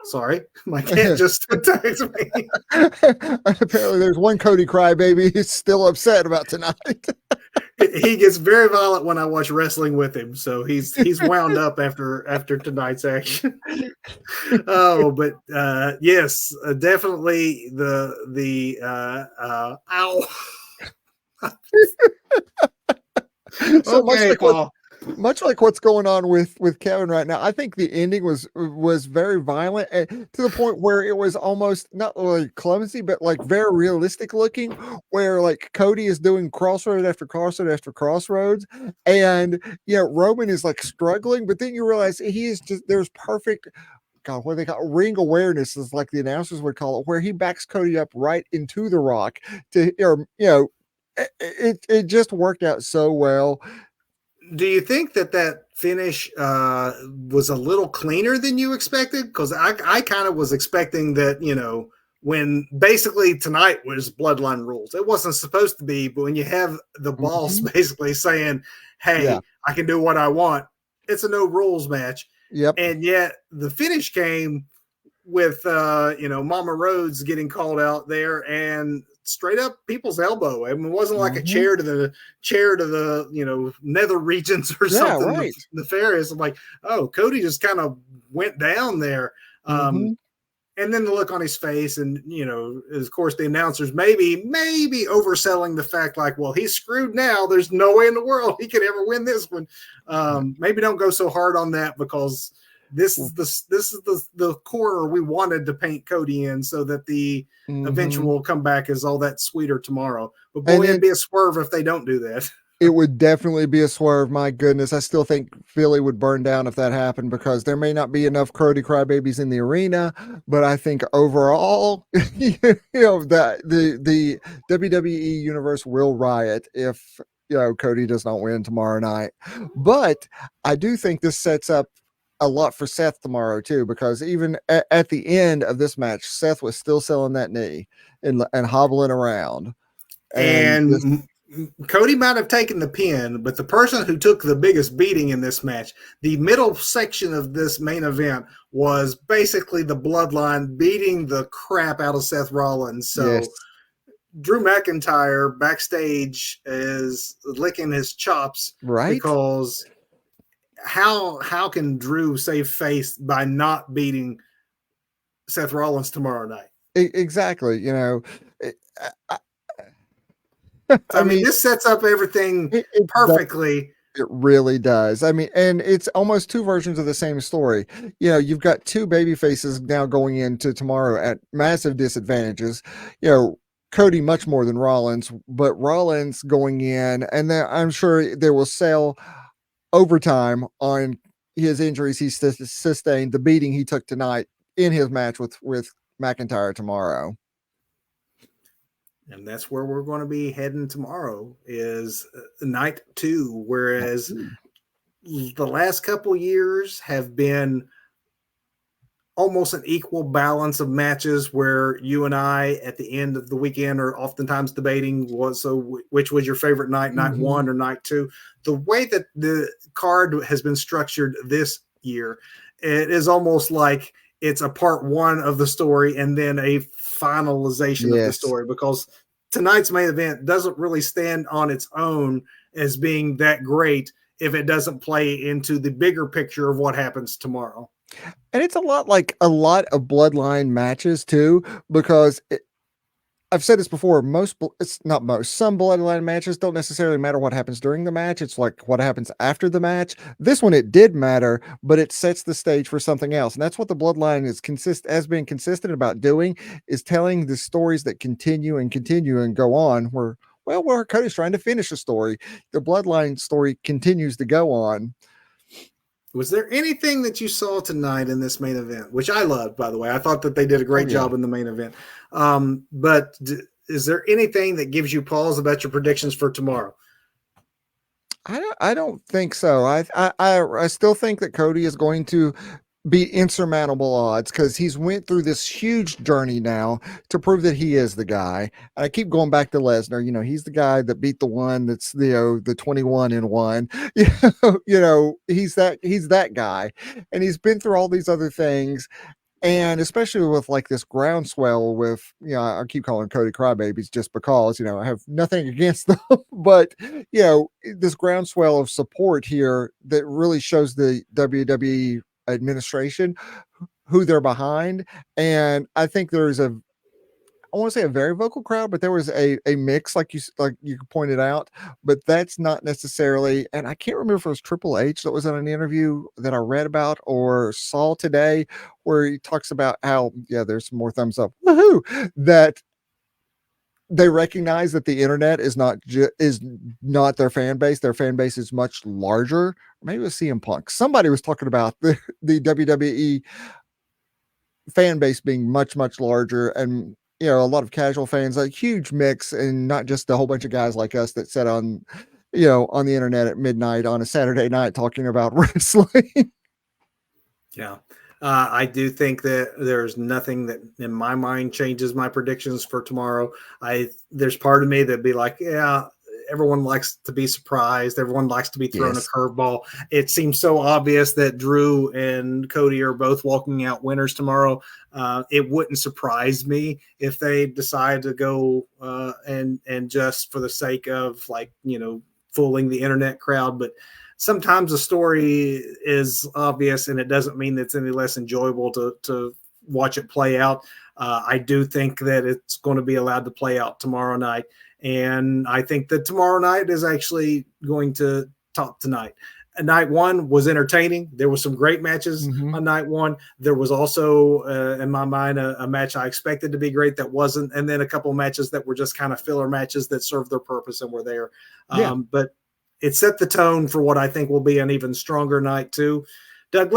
sorry, my cat just attacked me. Apparently, there's one Cody crybaby who's still upset about tonight. He gets very violent when I watch wrestling with him, so he's wound up after tonight's action. Oh, but yes, definitely the ow. So Okay, Paul. much like what's going on with Kevin right now, I think the ending was very violent, to the point where it was almost not really clumsy, but like very realistic looking. Where like Cody is doing crossroad after crossroad after crossroads, and Roman is like struggling, but then you realize he is just there's perfect. God, what they call ring awareness is like the announcers would call it, where he backs Cody up right into the Rock to, it just worked out so well. Do you think that finish was a little cleaner than you expected? Because I kind of was expecting that, when basically tonight was bloodline rules. It wasn't supposed to be, but when you have the boss Mhm. basically saying, Yeah. hey, I can do what I want, it's a no rules match. Yep. And yet the finish came with Mama Rhodes getting called out there and straight up people's elbow. I mean, it wasn't like a Mhm. chair to the nether regions or Yeah, something right. nefarious. I'm like, oh, Cody just kind of went down there. Mhm. And then the look on his face, and of course the announcers maybe overselling the fact, like, well, he's screwed now. There's no way in the world he could ever win this one. Maybe don't go so hard on that, because this is the corner we wanted to paint Cody in, so that the Mhm. eventual comeback is all that sweeter tomorrow. But And boy, it'd be a swerve if they don't do that. it would definitely be a swerve. My goodness, I still think Philly would burn down if that happened, because there may not be enough Cody crybabies in the arena, but I think overall, that the WWE universe will riot if Cody does not win tomorrow night. But I do think this sets up a lot for Seth tomorrow too, because even at the end of this match, Seth was still selling that knee and hobbling around, and just And Cody might have taken the pin, but the person who took the biggest beating in this match, the middle section of this main event, was basically the Bloodline beating the crap out of Seth Rollins. So yes, Drew McIntyre backstage is licking his chops, right. because how can Drew save face by not beating Seth Rollins tomorrow night? Exactly. It- I, So I I mean, mean, this sets up everything it does. perfectly. It really does. I mean, and it's almost two versions of the same story. You've got two baby faces now going into tomorrow at massive disadvantages. Cody much more than Rollins, but Rollins going in, and then I'm sure they will sell overtime on his injuries he sustained, the beating he took tonight in his match with McIntyre tomorrow. And that's where we're going to be heading tomorrow, is night two. Whereas the last couple years have been almost an equal balance of matches where you and I at the end of the weekend are oftentimes debating which was your favorite night, night Mhm. one or night two. The way that the card has been structured this year, it is almost like it's a part one of the story and then a finalization of the Yes. story, because tonight's main event doesn't really stand on its own as being that great if it doesn't play into the bigger picture of what happens tomorrow. And it's a lot like a lot of bloodline matches too, because I've said this before. It's not most. Some bloodline matches don't necessarily matter what happens during the match. It's like what happens after the match. This one it did matter, but it sets the stage for something else, and that's what the bloodline has been consistent about doing, is telling the stories that continue and go on. Where Cody's trying to finish a story, the bloodline story continues to go on. Was there anything that you saw tonight in this main event, which I loved, by the way? I thought that they did a Oh great yeah. job in the main event. But is there anything that gives you pause about your predictions for tomorrow? I don't think so. I still think that Cody is going to be insurmountable odds because he's went through this huge journey now to prove that he is the guy. And I keep going back to Lesnar. He's the guy that beat the one that's the 21 in one. He's that guy, and he's been through all these other things, and especially with like this groundswell with, I keep calling Cody crybabies just because, I have nothing against them, but this groundswell of support here that really shows the WWE administration who they're behind. And I think there's I want to say a very vocal crowd, but there was a mix, like you pointed out, but that's not necessarily. And I can't remember if it was Triple H that was in an interview that I read about or saw today, where he talks about how, yeah, there's some more thumbs up, woohoo, that they recognize that the internet is not their fan base. Their fan base is much larger. Maybe it was CM Punk. Somebody was talking about the WWE fan base being much much larger, and a lot of casual fans, a huge mix, and not just a whole bunch of guys like us that sit on the internet at midnight on a Saturday night talking about wrestling. Yeah. I do think that there's nothing that in my mind changes my predictions for tomorrow. There's part of me that'd be like, yeah, everyone likes to be surprised. Everyone likes to be thrown a Yes. curveball. It seems so obvious that Drew and Cody are both walking out winners tomorrow. It wouldn't surprise me if they decide to go and just for the sake of fooling the internet crowd, but sometimes a story is obvious and it doesn't mean that it's any less enjoyable to watch it play out. I do think that it's going to be allowed to play out tomorrow night. And I think that tomorrow night is actually going to top tonight. Night one was entertaining. There were some great matches Mm-hmm. on night one. There was also, in my mind, a match I expected to be great that wasn't, and then a couple of matches that were just kind of filler matches that served their purpose and were there. Yeah. But it set the tone for what I think will be an even stronger night too. Doug,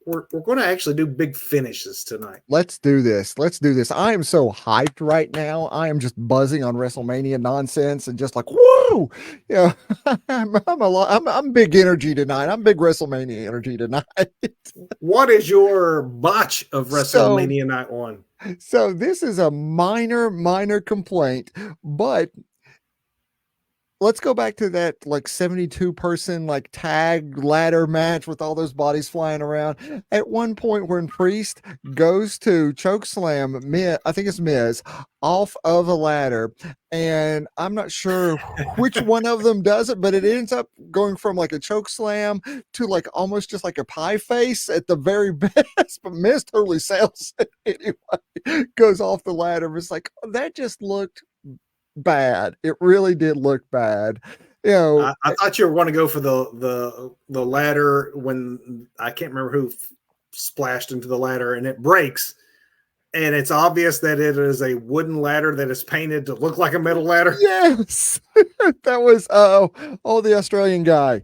we're going to actually do big finishes tonight. Let's do this. Let's do this. I am so hyped right now. I am just buzzing on WrestleMania nonsense and just like, whoa, I'm big energy tonight. I'm big WrestleMania energy tonight. What is your botch of so, WrestleMania night one? so this is a minor complaint, but let's go back to that like 72 person like tag ladder match with all those bodies flying around. At one point when Priest goes to choke slam Miz, I think it's Miz, off of a ladder, and I'm not sure which one of them does it, but it ends up going from like a choke slam to like almost just like a pie face at the very best, but Miz totally sells it anyway, goes off the ladder. It's like, that just looked bad. It really did look bad. I thought you were going to go for the ladder when I can't remember who splashed into the ladder and it breaks. And it's obvious that it is a wooden ladder that is painted to look like a metal ladder. Yes. That was the Australian guy.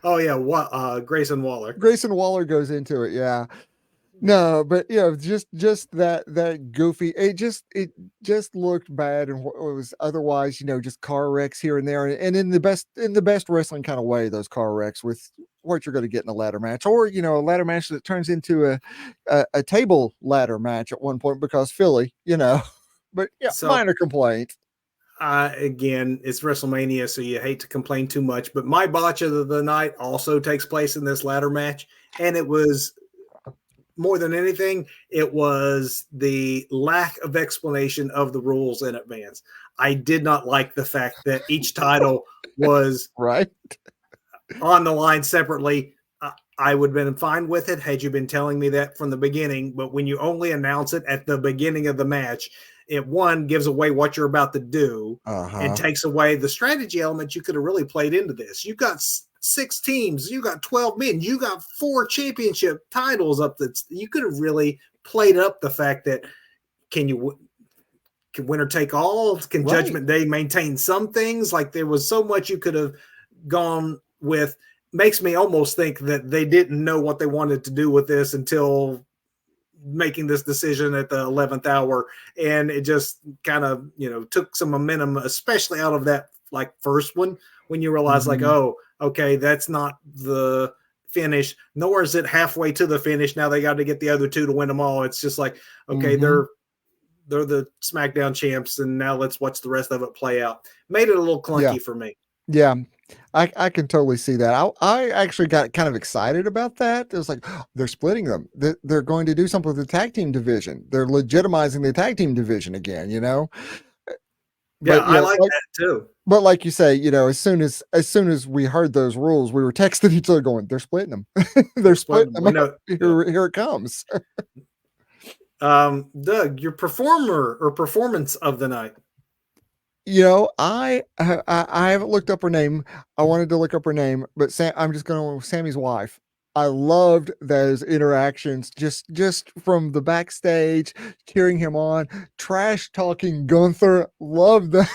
Oh yeah, Grayson Waller. Grayson Waller goes into it, yeah. No, but just that goofy. It just looked bad, and what was otherwise, just car wrecks here and there, and in the best wrestling kind of way. Those car wrecks with what you're going to get in a ladder match, or a ladder match that turns into a table ladder match at one point because Philly, but yeah, So minor complaint. again, it's WrestleMania, so you hate to complain too much. But my botch of the night also takes place in this ladder match, and it was more than anything, it was the lack of explanation of the rules in advance. I did not like the fact that each title was Right. on the line separately. I would have been fine with it had you been telling me that from the beginning. But when you only announce it at the beginning of the match, it one gives away what you're about to do and Uh-huh. takes away the strategy element you could have really played into this. You got 6 teams, you got 12 men, you got 4 championship titles up. That you could have really played up the fact that can you can winner take all? Can Right. Judgment Day maintain some things? Like there was so much you could have gone with. Makes me almost think that they didn't know what they wanted to do with this until making this decision at the 11th hour, and it just kind of took some momentum, especially out of that like first one when you realize like, Mhm. oh, okay, that's not the finish, nor is it halfway to the finish. Now they got to get the other two to win them all. It's just like, okay, Mhm. they're the SmackDown champs, and now let's watch the rest of it play out. Made it a little Yeah. clunky for me. Yeah. I can totally see that. I actually got kind of excited about that. It was like, they're splitting them. They're going to do something with the tag team division. They're legitimizing the tag team division again. Yeah, But I like that too. like you say, as soon as we heard those rules, we were texting each other going, they're splitting them. They're They're splitting splitting. them We up. know. Yeah. Here it comes. Doug, your performer or performance of the night. I haven't looked up her name. I wanted to look up her name, but I'm just going with Sammy's wife. I loved those interactions, just from the backstage, cheering him on, trash talking Gunther. Loved that.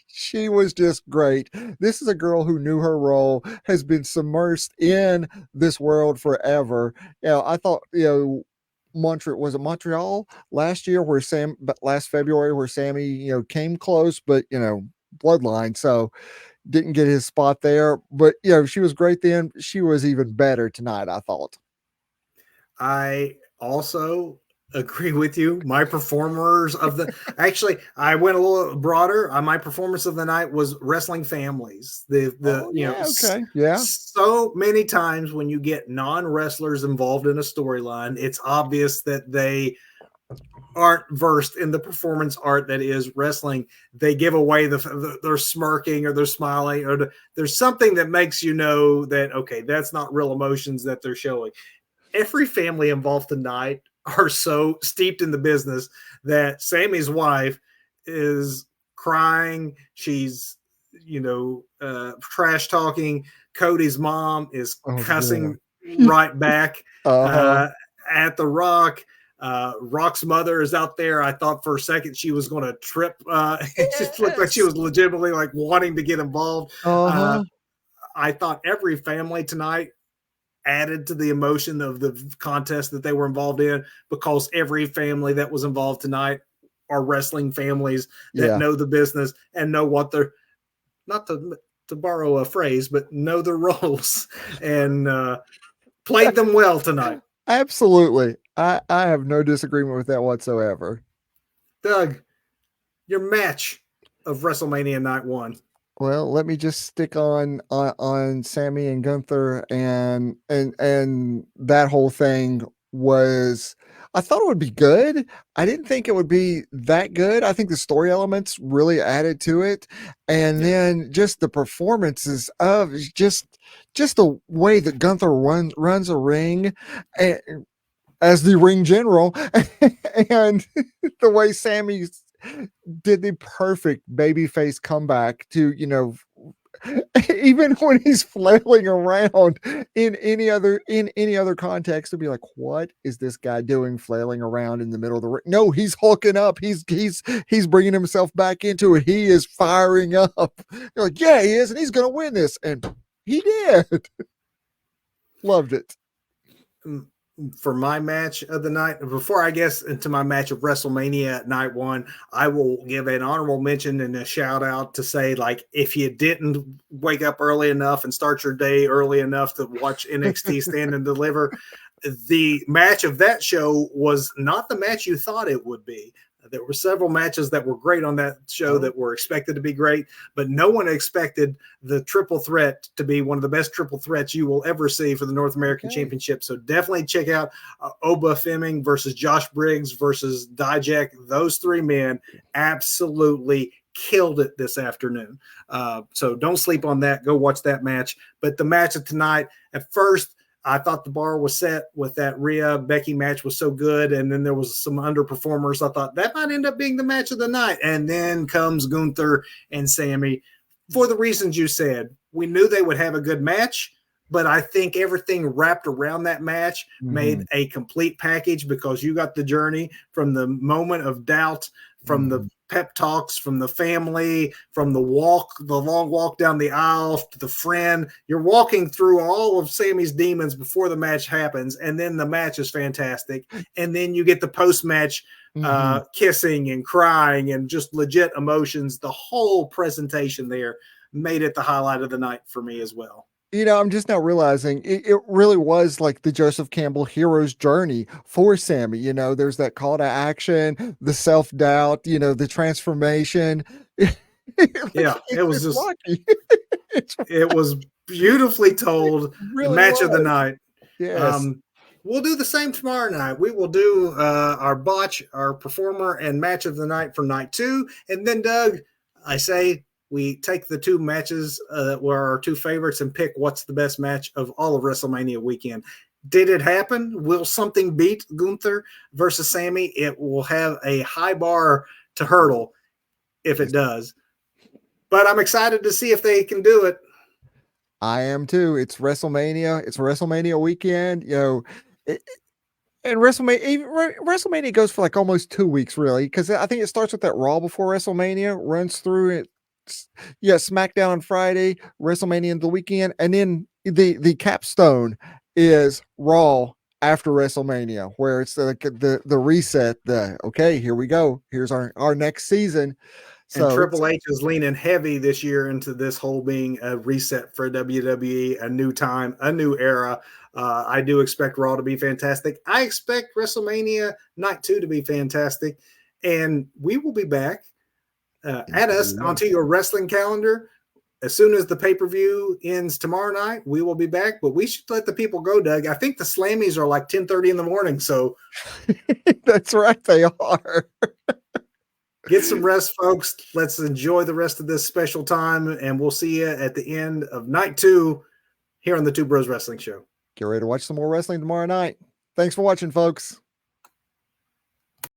She was just great. This is a girl who knew her role, has been submersed in this world forever. I thought, Montreal, was it Montreal last year where but last February where Sammy, came close, but bloodline, so didn't get his spot there. But she was great then. She was even better tonight, I thought. I also agree with you. My performers of the actually, I went a little broader. My performance of the night was wrestling families. The Oh yeah, okay. Yeah. so many times when you get non wrestlers involved in a storyline, it's obvious that they aren't versed in the performance art that is wrestling. They give away they're smirking or they're smiling or there's something that makes you know that okay, that's not real emotions that they're showing. Every family involved tonight are so steeped in the business that Sammy's wife is crying. She's, trash talking. Cody's mom is Oh cussing yeah. right back Uh-huh. uh, at The Rock. Rock's mother is out there. I thought for a second she was going to trip. It just looked like she Yes. was legitimately like wanting to get involved. Uh, Uh-huh. I thought every family tonight added to the emotion of the contest that they were involved in because every family that was involved tonight are wrestling families that Yeah. know the business and know what they're not to borrow a phrase, but know the roles and played them well tonight. Absolutely. I have no disagreement with that whatsoever. Doug, your match of WrestleMania Night One. Well, let me just stick on Sammy and Gunther, and that whole thing was, I thought it would be good. I didn't think it would be that good. I think the story elements really added to it. And Yeah, then just the performances of just the way that Gunther runs a ring, and, as the ring general, and the way Sammy did the perfect babyface comeback to, even when he's flailing around in any other context, to be like, what is this guy doing flailing around in the middle of the ring? No, he's hulking up. He's bringing himself back into it. He is firing up. You're like, yeah, he is, and he's gonna win this, and he did. Loved it. for my match of the night, before I guess into my match of WrestleMania night one, I will give an honorable mention and a shout out to say, like, if you didn't wake up early enough and start your day early enough to watch NXT Stand and Deliver, the match of that show was not the match you thought it would be. There were several matches that were great on that show that were expected to be great, but no one expected the triple threat to be one of the best triple threats you will ever see for the North American Championship. So definitely check out Oba Fleming versus Josh Briggs versus Dijak. Those three men absolutely killed it this afternoon. So don't sleep on that. Go watch that match. But the match of tonight, at first, I thought the bar was set with that Rhea Becky match was so good, and then there was some underperformers. I thought that might end up being the match of the night, and then comes Gunther and Sammy for the reasons you said. We knew they would have a good match, but I think everything wrapped around that match made a complete package, because you got the journey from the moment of doubt, from the pep talks, from the family, from the long walk down the aisle to the friend. You're walking through all of Sammy's demons before the match happens, and then the match is fantastic. And then you get the post-match kissing and crying and just legit emotions. The whole presentation there made it the highlight of the night for me as well. You know, I'm just now realizing it really was like the Joseph Campbell hero's journey for Sammy. You know, there's that call to action, the self doubt, you know, the transformation. Yeah, it was it's just, Rocky. it was beautifully told. The Really match of the was. night. Yes. We'll do the same tomorrow night. We will do our botch, our performer, and match of the night for night two. And then, Doug, I say we take the two matches that were our two favorites and pick what's the best match of all of WrestleMania weekend. Did it happen? Will something beat Gunther versus Sammy? It will have a high bar to hurdle if it does. But I'm excited to see if they can do it. I am too. It's WrestleMania. It's WrestleMania weekend. You know, and WrestleMania goes for like almost 2 weeks, really, because I think it starts with that Raw before WrestleMania, runs through it. Yeah, SmackDown on Friday, WrestleMania in the weekend, and then the capstone is Raw after WrestleMania, where it's the reset. The okay, here we go. Here's our next season. And So Triple H is leaning heavy this year into this whole being a reset for WWE, a new time, a new era. I do expect Raw to be fantastic. I expect WrestleMania Night 2 to be fantastic. And we will be back. Add us onto your wrestling calendar. As soon as the pay-per-view ends tomorrow night, we will be back. But we should let the people go, Doug. I think the Slammies are like 10:30 in the morning. So that's right, they are. get some rest, folks. Let's enjoy the rest of this special time, and we'll see you at the end of night 2 here on the Two Bros Wrestling Show. Get ready to watch some more wrestling tomorrow night. Thanks for watching, folks.